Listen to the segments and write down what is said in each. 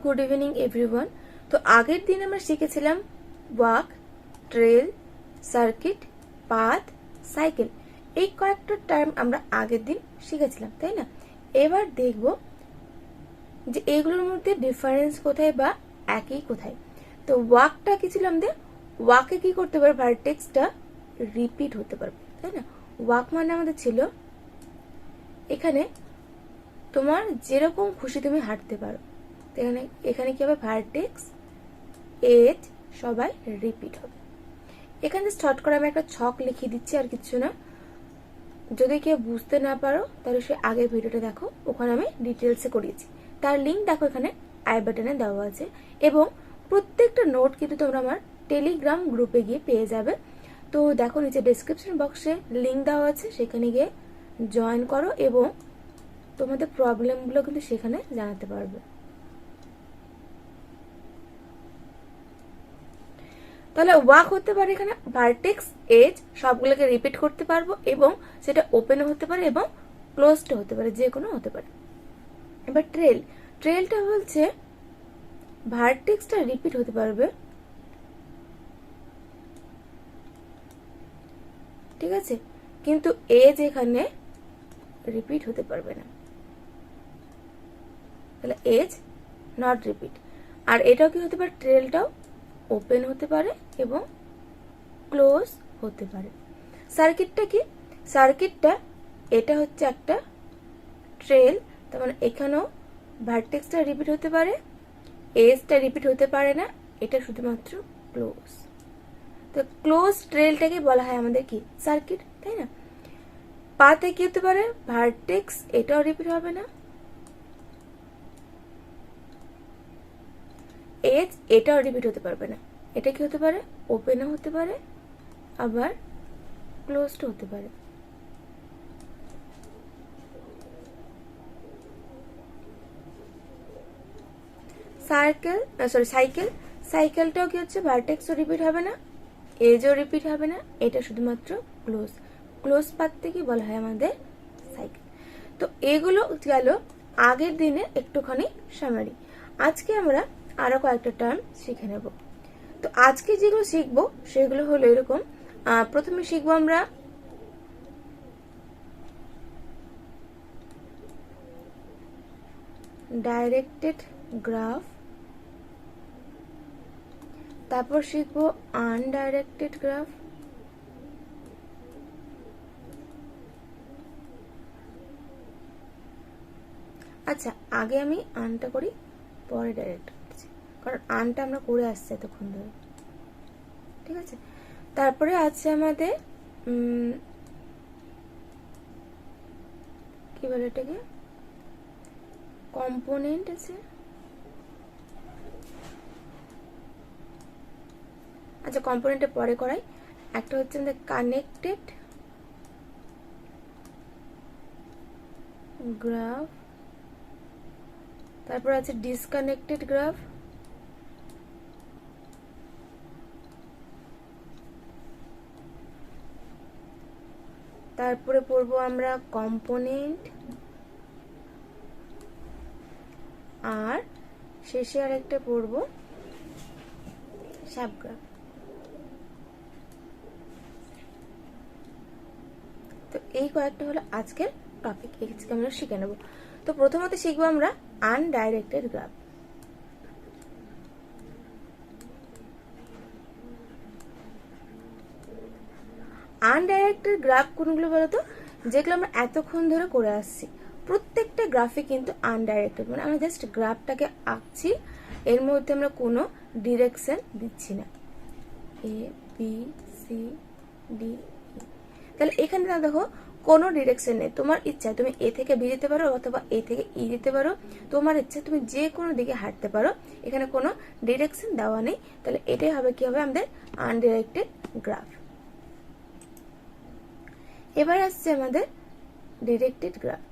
Good evening everyone. তো আগের দিন আমরা শিখেছিলাম walk, trail, circuit, path, cycle. এই কয়েকটা টার্ম আমরা আগের দিন শিখেছিলাম, তাই না? এবার দেখব যে এগুলোর মধ্যে ডিফারেন্স কোথায় বা একই কোথায়। তো ওয়াকটা কি ছিল আমাদের? ওয়াকে কি করতে পারবে? ভার্টেক্সটা রিপিট হতে পারবে, তাই না? ওয়াক মানে আমাদের ছিল এখানে তোমার যেরকম খুশি তুমি হাঁটতে পারো। এখানে এখানে কি হবে? ভার্টেক্স, এজ সবাই রিপিট হবে। এখানে শর্ট করে আমি একটা ছক লিখিয়ে দিচ্ছি, আর কিছু না। যদি কেউ বুঝতে না পারো তাহলে সে আগের ভিডিওটা দেখো, ওখানে আমি ডিটেলসে করিয়েছি। তার লিঙ্ক দেখো এখানে আই বাটনে দেওয়া আছে, এবং প্রত্যেকটা নোট কিন্তু তোমরা আমার টেলিগ্রাম গ্রুপে গিয়ে পেয়ে যাবে। তো দেখো নিচে ডেসক্রিপশন বক্সে লিঙ্ক দেওয়া আছে, সেখানে গিয়ে জয়েন করো এবং তোমাদের প্রবলেমগুলো কিন্তু সেখানে জানাতে পারবে। তাহলে ওয়াক হতে পারে এখানে ভার্টেক্স, এজ সবগুলোকে রিপিট করতে পারবো, এবং সেটা ওপেনও হতে পারে এবং ক্লোজড হতে পারে, যে কোনো হতে পারে। এবার ট্রেল, ট্রেলটা বলছে ভার্টেক্সটা রিপিট হতে পারবে, ঠিক আছে, কিন্তু এজ এখানে রিপিট হতে পারবে না। তাহলে এজ নট রিপিট। আর এটাও কি হতে পারে? ট্রেলটাও ওপেন হতে পারে এবং ক্লোজ হতে পারে। সার্কিটটা কি? সার্কিটটা এটা হচ্ছে একটা ট্রেল, তার মানে এখানেও ভার্টেক্সটা রিপিট হতে পারে, এজটা রিপিট হতে পারে না, এটা শুধুমাত্র ক্লোজ। তো ক্লোজ ট্রেলটাকে বলা হয় আমাদের কি? সার্কিট, তাই না? পাতে কি হতে পারে? ভার্টেক্স এটাও রিপিট হবে না, এজ এটাও রিপিট হতে পারবে না। এটা কি হতে পারে? ওপেনও হতে পারে, আবার ক্লোজড হতে পারে। সাইকেল, সাইকেলটাও কি হচ্ছে? ভার্টেক্সও রিপিট হবে না, এজও রিপিট হবে না, এটা শুধুমাত্র ক্লোজ। ক্লোজ পাততে কি বলা হয় আমাদের? সাইকেল। তো এগুলো গেল আগের দিনে একটুখানি সামারি। আজকে আমরা আরো কয়েকটা টার্ম শিখে নেব। তো আজকে যেগুলো শিখবো সেগুলো হলো এরকম। প্রথমে শিখবো আমরা ডাইরেক্টেড গ্রাফ, তারপর শিখবো আনডাইরেক্টেড গ্রাফ, আচ্ছা আগে আমি আনটা করি, পরে ডাইরেক্ট করছি, কারণ আনটা আমরা করে আসছি এতক্ষণ ধরে, ঠিক আছে? তারপরে আছে আমাদের কি বলে এটাকে, কম্পোনেন্ট আছে। আচ্ছা কম্পোনেন্টে পরে করাই। একটা হচ্ছে আমাদের কানেক্টেড গ্রাফ, তারপর আছে ডিসকানেক্টেড গ্রাফ, তারপরে পড়বো আমরা কম্পোনেন্ট, আর শেষে আরেকটা পড়বো সাবগ্রাফ। তো এই কয়েকটা হলো আজকের টপিক, আজকে আমরা শিখে নেব। তো প্রথমত শিখবো আমরা আনডাইরেক্টেড গ্রাফ। আনডাইরেক্টেড গ্রাফ কোনগুলো বলতো? যেগুলো আমরা এতক্ষণ ধরে করে আসছি। প্রত্যেকটা গ্রাফে কিন্তু আনডাইরেক্টেড, মানে আমরা জাস্ট গ্রাফটাকে আঁকছি, এর মধ্যে আমরা কোনো ডিরেকশন দিচ্ছি না। এ বি সি ডি, তাহলে এখানে দেখো কোনো ডিরেকশন নেই। তোমার ইচ্ছা তুমি এ থেকে বি যেতে পারো, অথবা এ থেকে ই যেতে পারো, তোমার ইচ্ছা তুমি যে কোনো দিকে হাঁটতে পারো, এখানে কোনো ডিরেকশন দেওয়া নেই। তাহলে এটাই হবে কি হবে আমাদের আনডিরেক্টেড গ্রাফ। এবার আসছে আমাদের ডিরেক্টেড গ্রাফ।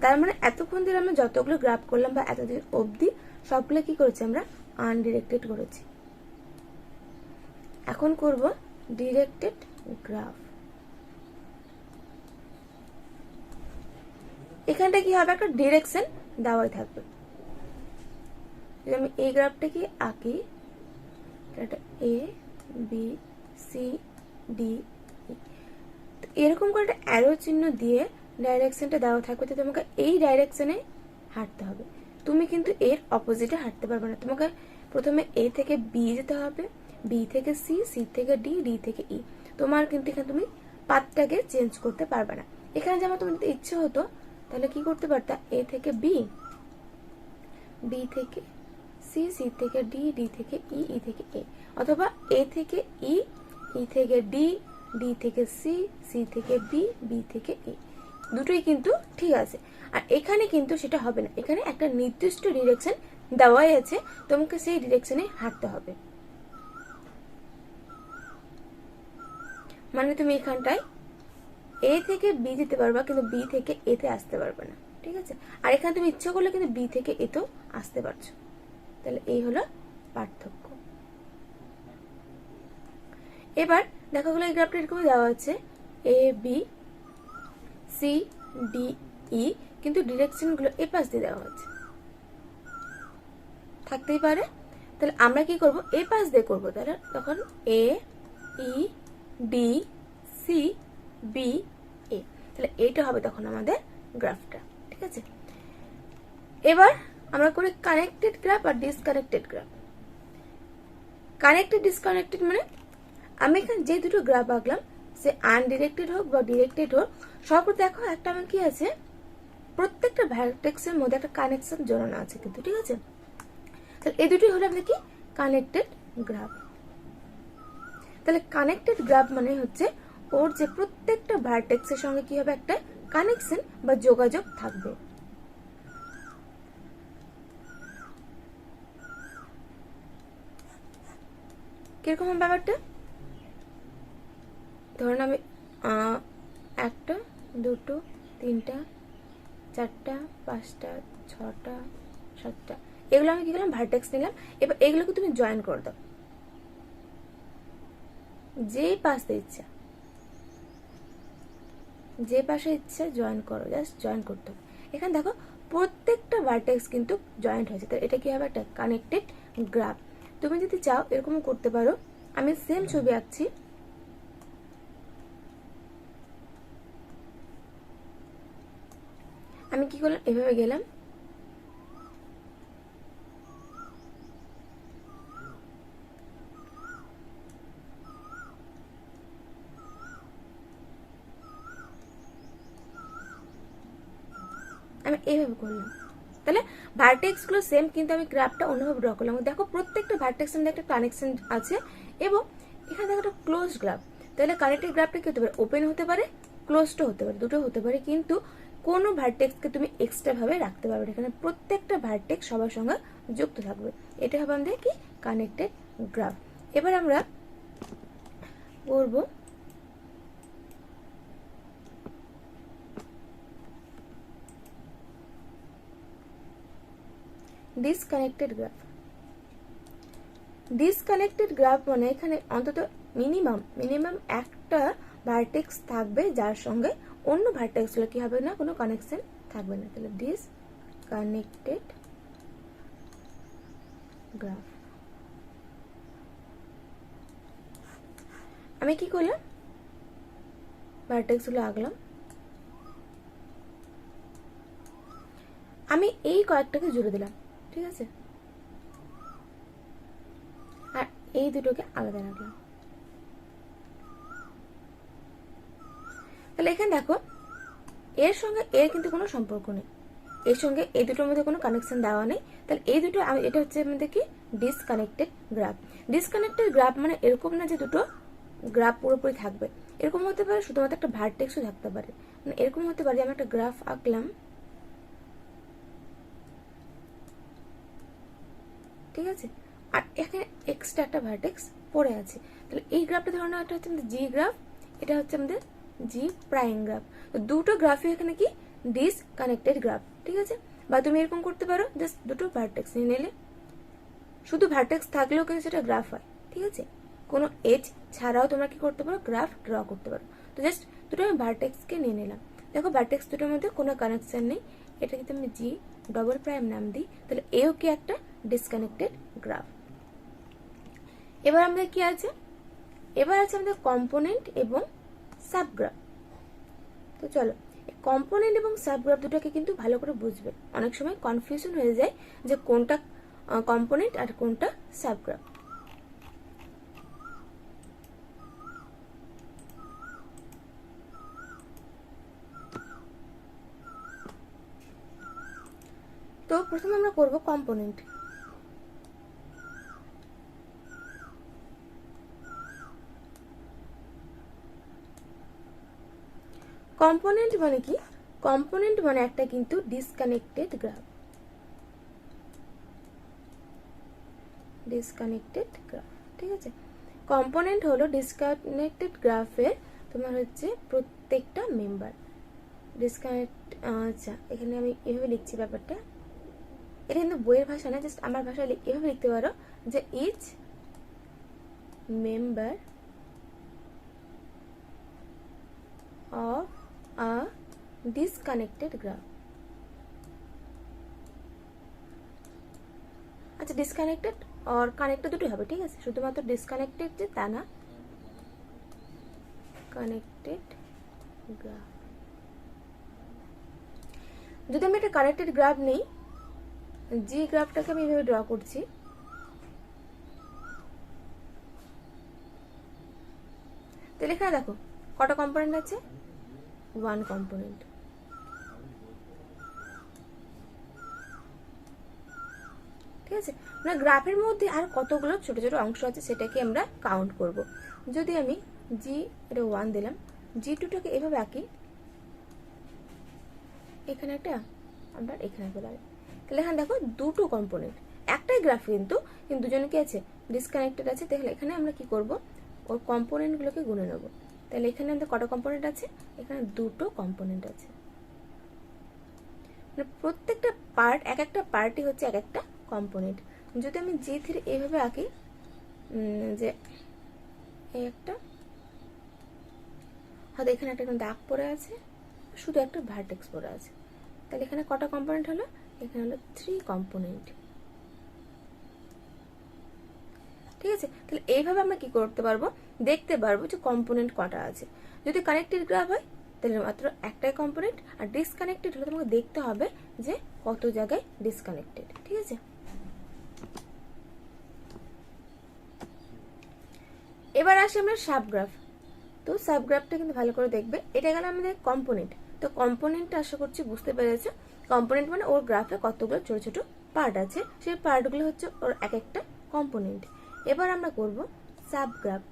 তার মানে এতক্ষণ ধরে আমরা যতগুলো গ্রাফ করলাম বা এতদিন অবধি সবগুলো কি করেছি? আমরা আনডিরেক্টেড করেছি। এখন করব ডিরেক্টেড গ্রাফ। এখানটা কি হবে? একটা ডিরেকশন দেওয়াই থাকবে। যদি আমি এই গ্রাফটাকে আঁকি, এটা এ বি সি ডি, এরকম করে একটা অ্যারো চিহ্ন দিয়ে ডাইরেকশনটা দেওয়া থাকবে, তো তোমাকে এই ডাইরেকশনে হাঁটতে হবে। তুমি কিন্তু এর অপোজিটে হাঁটতে পারবে না, তোমাকে প্রথমে এ থেকে বি যেতে হবে, বি থেকে সি, সি থেকে ডি, ডি থেকে ই। তোমার কিন্তু এখানে তুমি পাথটাকে চেঞ্জ করতে পারবে না। এখানে যেমন তোমার যদি ইচ্ছে হতো তাহলে কি করতে পারতা, এ থেকে বি, বি থেকে সি, সি থেকে ডি, ডি থেকে ই, ই থেকে এ, অথবা এ থেকে ই, ই থেকে ডি, ডি থেকে সি, সি থেকে বি, বি থেকে ই, দুটোই কিন্তু ঠিক আছে। আর এখানে কিন্তু সেটা হবে না, এখানে একটা নির্দিষ্ট ডিরেকশন দেওয়াই আছে, তোমাকে সেই ডিরেকশনে হাঁটতে হবে। মানে তুমি এখানটায় এ থেকে বি যেতে পারবা, কিন্তু বি থেকে এতে আসতে পারবে না, ঠিক আছে। আর এখানে তুমি ইচ্ছা করলে কিন্তু বি থেকে এতেও আসতে পারছো। তাহলে এই হলো পার্থক্য। এবার দেখা গেলো এই গ্রাফটা এরকম দেওয়া আছে A B C D E, কিন্তু ডিরেকশন গুলো এ পাশ দিয়ে দেওয়া আছে, থাকতেই পারে। তাহলে আমরা কি করব, এ পাশ দিয়ে করব। তাহলে তখন এ E D C B A, তাহলে এইটা হবে তখন আমাদের গ্রাফটা, ঠিক আছে। এবার আমরা করি কানেক্টেড গ্রাফ আর ডিসকানেক্টেড গ্রাফ। কানেক্টেড ডিসকানেক্টেড মানে আমি এখানে যে দুটো গ্রাফ আঁকলাম, সে আনডিরেক্টেড হোক বা ডিরেক্টেড হোক, সর্বপ্রথম দেখো একটা আমার কি আছে, প্রত্যেকটা ভার্টেক্সের মধ্যে একটা কানেকশন জড়ানো আছে কিন্তু, ঠিক আছে। তাহলে এই দুটোই হলো আমাদের কি কানেক্টেড গ্রাফ। তাহলে কানেক্টেড গ্রাফ মানে হচ্ছে ওর যে প্রত্যেকটা ভার্টেক্সের সঙ্গে কি হবে, একটা কানেকশন বা যোগাযোগ থাকবে। কিরকম হবে ব্যাপারটা, ধরুন আমি একটা দুটো তিনটা চারটা পাঁচটা ছটা সাতটা, এগুলো আমি কি করলাম, ভার্টেক্স নিলাম। এবার এগুলোকে তুমি জয়েন করে দাও, যে পাশে ইচ্ছা, যে পাশে ইচ্ছা জয়েন করো, জাস্ট জয়েন করতে হবে। এখানে দেখো প্রত্যেকটা ভার্টেক্স কিন্তু জয়েন্ট হয়েছে, তো এটা কি হবে, একটা কানেক্টেড গ্রাফ। তুমি যদি চাও এরকম করতে পারো। আমি সেম ছবি আঁকছি, আমি কি করলাম, এভাবে গেলাম, আমি এইভাবে করলাম। তাহলে ভার্টেক্স গুলো সেম, কিন্তু আমি গ্রাফটা অন্যভাবে ড্র করলাম। দেখো প্রত্যেকটা ভার্টেক্স এর মধ্যে একটা কানেকশন আছে, এবং এখানে দেখো একটা ক্লোজ গ্রাফ। তাহলে কানেক্টেড গ্রাফটা কি হতে পারে, ওপেন হতে পারে, ক্লোজড হতে পারে, দুটো হতে পারে, কিন্তু কোনো ভার্টেক্সকে তুমি এক্সট্রা ভাবে রাখতে পারবে না। এখানে প্রত্যেকটা ভার্টেক্স সবার সঙ্গে যুক্ত থাকবে। এটা হবে আমাদের কি কানেক্টেড গ্রাফ। এবার আমরা করবো ডিসকানেক্টেড গ্রাফ। ডিসকানেক্টেড গ্রাফ মানে এখানে অন্তত মিনিমাম একটা ভার্টেক্স থাকবে যার সঙ্গে অন্য ভার্টেক্স গুলো কি হবে না, কোনো কানেকশন থাকবে না। তাহলে ডিসকানেক্টেড গ্রাফ। আমি কি করলাম, ভার্টেক্স গুলো আঁকলাম, আমি এই কয়েকটাকে জুড়ে দিলাম, ঠিক আছে, আর এই দুটোকে আলাদা রাখলাম। তাহলে এখানে দেখো এর সঙ্গে এর কিন্তু কোনো সম্পর্ক নেই, এর সঙ্গে এই দুটোর মধ্যে কোনো কানেকশন দেওয়া নেই। তাহলে এই দুটো, এটা হচ্ছে আমাদের কি ডিসকানেক্টেড গ্রাফ। ডিসকানেক্টেড গ্রাফ মানে এরকম না যে দুটো গ্রাফ পুরোপুরি থাকবে, এরকম হতে পারে শুধুমাত্র একটা ভার্টেক্সও থাকতে পারে। মানে এরকম হতে পারে যে আমি একটা গ্রাফ আঁকলাম, ঠিক আছে, আর এখানে এক্সট্রা একটা ভার্টেক্স পড়ে আছে। তাহলে এই গ্রাফটা ধরো না, এটা হচ্ছে আমাদের জি গ্রাফ, এটা হচ্ছে আমাদের জি প্রাইম গ্রাফ। তো দুটো গ্রাফই এখানে কি ডিসকানেক্টেড গ্রাফ, ঠিক আছে। বা তুমি এরকম করতে পারো, জাস্ট দুটো ভার্টেক্স নিয়ে নিলে, শুধু ভার্টেক্স থাকলেও কিন্তু সেটা গ্রাফ হয়, ঠিক আছে। কোনো এজ ছাড়াও তোমরা কি করতে পারো, গ্রাফ ড্র করতে পারো। তো জাস্ট দুটো আমি ভার্টেক্সকে নিয়ে নিলাম, দেখো ভার্টেক্স দুটোর মধ্যে কোনো কানেকশন নেই, এটা যদি আমি জি ডবল প্রাইম নাম দিই, তাহলে এও কি একটা ডিসকানেক্টেড গ্রাফ। এবার আমাদের কি আছে, এবার আছে আমাদের কম্পোনেন্ট এবং সাবগ্রাফ। তো চলো, কম্পোনেন্ট এবং সাবগ্রাফ দুটাকে কিন্তু ভালো করে বুঝবে, অনেক সময় কনফিউশন হয়ে যায় যে কোনটা কম্পোনেন্ট আর কোনটা সাবগ্রাফ। তো প্রথমে আমরা করব কম্পোনেন্ট। কম্পোনেন্ট মানে কি, কম্পোনেন্ট মানে একটা কিন্তু ডিসকানেক্টেড গ্রাফ। ডিসকানেক্টেড গ্রাফ, ঠিক আছে। কম্পোনেন্ট হলো ডিসকানেক্টেড গ্রাফের তোমার হচ্ছে প্রত্যেকটা মেম্বার ডিসকানেক্ট। আচ্ছা, এখানে আমি এভাবে লিখছি ব্যাপারটা, এটা কিন্তু বইয়ের ভাষা না, জাস্ট আমার ভাষায় এভাবে লিখতে পারো যে each member of a disconnected graph. আচ্ছা, ডিসকানেক্টেড আর কানেক্টেড দুটোই হবে, ঠিক আছে, শুধুমাত্র ডিসকানেক্টেড যে তা না, কানেক্টেড গ্রাফ। যদি আমি একটা কানেক্টেড গ্রাফ নেই, জি গ্রাফটাকে আমি এভাবে ড্র করছি, তাহলে এখানে দেখো কটা কম্পোনেন্ট আছে, ওয়ান কম্পোনেন্ট। ঠিক আছে, মানে গ্রাফের মধ্যে আর কতগুলো ছোট ছোট অংশ আছে সেটাকে আমরা কাউন্ট করব। যদি আমি জি এটা 1 দিলাম, জি টুটাকে এভাবে আঁকি, এখানে একটা আমরা এখানে দিলাম, তাহলে এখানে দেখো দুটো কম্পোনেন্ট, একটাই গ্রাফ কিন্তু দুজনে কি আছে, ডিসকানেক্টেড আছে। তাহলে এখানে আমরা কি করব, ওর কম্পোনেন্টগুলোকে গুনে নেব। তাহলে এখানে আমাদের কটা কম্পোনেন্ট আছে, এখানে দুটো কম্পোনেন্ট আছে। মানে প্রত্যেকটা পার্ট, এক একটা পার্টই হচ্ছে এক একটা কম্পোনেন্ট। যদি আমি জি থ্রি এইভাবে আঁকি, যে এই একটা হয়তো এখানে একটা দাগ পড়ে আছে, শুধু একটা ভার্টেক্স পড়ে আছে, তাহলে এখানে কটা কম্পোনেন্ট হলো, এখানে হলো 3 কম্পোনেন্ট। ঠিক আছে, তাহলে এইভাবে আমরা কি করতে পারবো, দেখতে পারবো যে কম্পোনেন্ট কটা আছে। যদি কানেক্টেড গ্রাফ হয় তাহলে মাত্র একটাই কম্পোনেন্ট, আর ডিসকানেক্টেড হলে তোমাকে দেখতে হবে যে কত জায়গায় ডিসকানেক্টেড। ঠিক আছে, এবার আসি আমরা সাবগ্রাফ। তো সাবগ্রাফটা কিন্তু ভালো করে দেখবে, এটা গেল আমাদের কম্পোনেন্ট। তো কম্পোনেন্টটা আশা করছি বুঝতে পেরেছো, কম্পোনেন্ট মানে ওর গ্রাফে কতগুলো ছোট ছোট পার্ট আছে, সেই পার্টগুলো হচ্ছে ওর এক একটা কম্পোনেন্ট। এবার আমরা করব সাবগ্রাফ।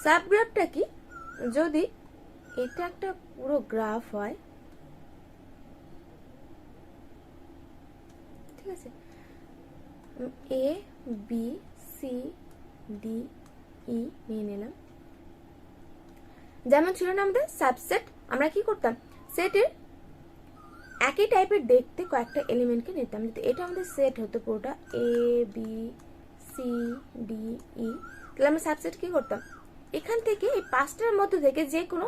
সাবগ্রাফটা কি, যদি এটা একটা পুরো গ্রাফ হয়, ঠিক আছে, A B C D E নিয়ে নিলাম, যেমন ছিল না আমাদের সাবসেট, আমরা কি করতাম, সেটের একই টাইপের দেখতে কয়েকটা এলিমেন্টকে নিতাম। যদি এটা আমাদের সেট হতো পুরোটা A B C D E, তাহলে আমরা সাবসেট কি করতাম, এখান থেকে এই 5টার মধ্যে থেকে যে কোনো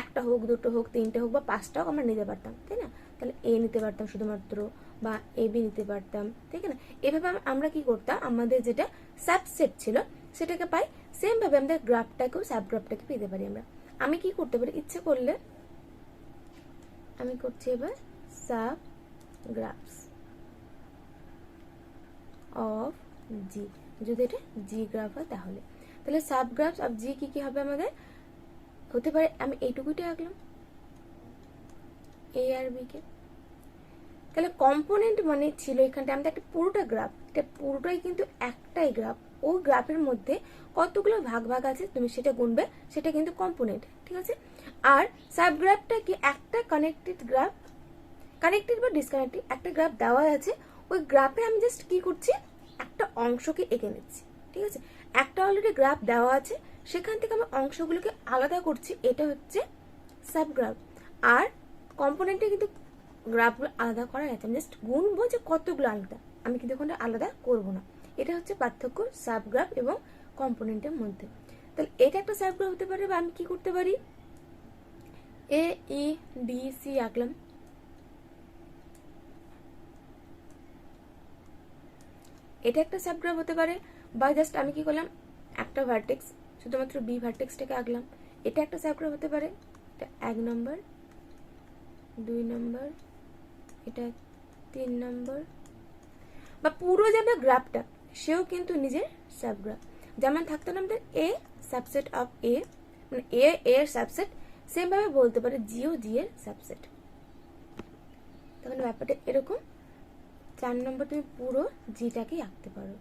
একটা হোক, দুটো হোক, তিনটে হোক বা 5টা হোক আমরা নিতে পারতাম, তাই না। তাহলে এ নিতে পারতাম শুধুমাত্র, বা এ বি নিতে পারতাম, ঠিক না। এভাবে আমরা কি করতাম, আমাদের যেটা সাবসেট ছিল সেটাকে পাই, সেম ভাবে আমাদের গ্রাফটাকেও সাবগ্রাফটাকে পেতে পারি আমরা। আমি কি করতে পারি, ইচ্ছে করলে আমি করছি এবার সাবগ্রাফস অফ জি, যদি এটা জি গ্রাফ হয় তাহলে তাহলে সাবগ্রাফস অফ জি কি কি হবে আমাদের, হতে পারে আমি এইটুকুটা আঁকলাম এ আর বি কে। তাহলে কম্পোনেন্ট মানে ছিল এখানটা আমাদের একটা পুরোটা গ্রাফ, এটা পুরোটাই কিন্তু একটাই গ্রাফ, ওই গ্রাফের মধ্যে কতগুলো ভাগ ভাগ আছে তুমি সেটা গুনবে, সেটা কিন্তু কম্পোনেন্ট। ঠিক আছে, আর সাবগ্রাফটা কি, একটা কানেক্টেড গ্রাফ, কানেক্টেড বা ডিসকানেক্টেড একটা গ্রাফ দেওয়া আছে, ওই গ্রাফে আমি জাস্ট কি করছি, একটা অংশকে এঁকে নিচ্ছি। ঠিক আছে, একটা অলরেডি গ্রাফ দেওয়া আছে, সেখান থেকে আমি অংশগুলোকে আলাদা করছি, এটা হচ্ছে সাবগ্রাফ। আর কম্পোনেন্টে কিন্তু গ্রাফগুলো আলাদা করা আছে, আমি জাস্ট গুনবো যে কতগুলো আলাদা, আমি কিন্তু ওখানে আলাদা করব না। এটা হচ্ছে পার্থক্য সাবগ্রাফ এবং কম্পোনেন্টের মধ্যে। তাহলে এটা একটা সাবগ্রাফ হতে পারে, বা আমি কি করতে পারি, এ ই ডি সি আঁকলাম, এটা একটা সাবগ্রাফ হতে পারে, বা জাস্ট আমি কি করলাম একটা ভার্টেক্স শুধুমাত্র বি ভার্টেক্সটাকে আঁকলাম, এটা একটা সাবগ্রাফ হতে পারে। এটা 1 নম্বর, 2 নম্বর, এটা 3 নম্বর, বা পুরো যে আমরা গ্রাফটা সেও কিন্তু নিজের সাবগ্রাফ। যেমন থাকতো না আমাদের এ সাবসেট অফ এ, মানে এ এর সাবসেট, সেম ভাবে বলতে পারে জিও জি এর সাবসেট। তখন ব্যাপারটা এরকম, 4 নম্বর তুমি পুরো জিটাকেই আঁকতে পারো।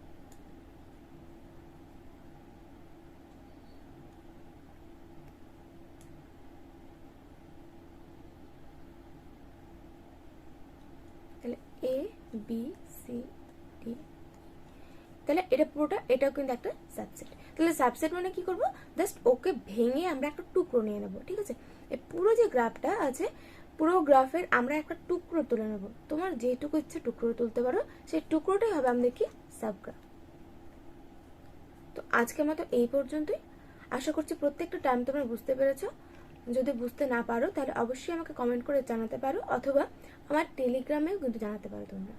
তাহলে এ বি সি ডি, তাহলে এটা পুরোটা, এটাও কিন্তু একটা সাবসেট। তাহলে সাবসেট মানে কি করব, জাস্ট ওকে ভেঙে আমরা একটা টুকরো নিয়ে নেব, ঠিক আছে। এই পুরো যে গ্রাফটা আছে, পুরো গ্রাফের আমরা একটা টুকরো তুলে নেব। তোমার যেটুকু ইচ্ছে টুকরো তুলতে পারো, সেই টুকরোটাই হবে আমাদের কি সাবগ্রাফ। তো আজকের মতো এই পর্যন্তই। আশা করছি প্রত্যেকটা টার্ম তোমরা বুঝতে পেরেছো। যদি বুঝতে না পারো তাহলে অবশ্যই আমাকে কমেন্ট করে জানাতে পারো, অথবা আমার টেলিগ্রামেও কিন্তু জানাতে পারো তোমরা।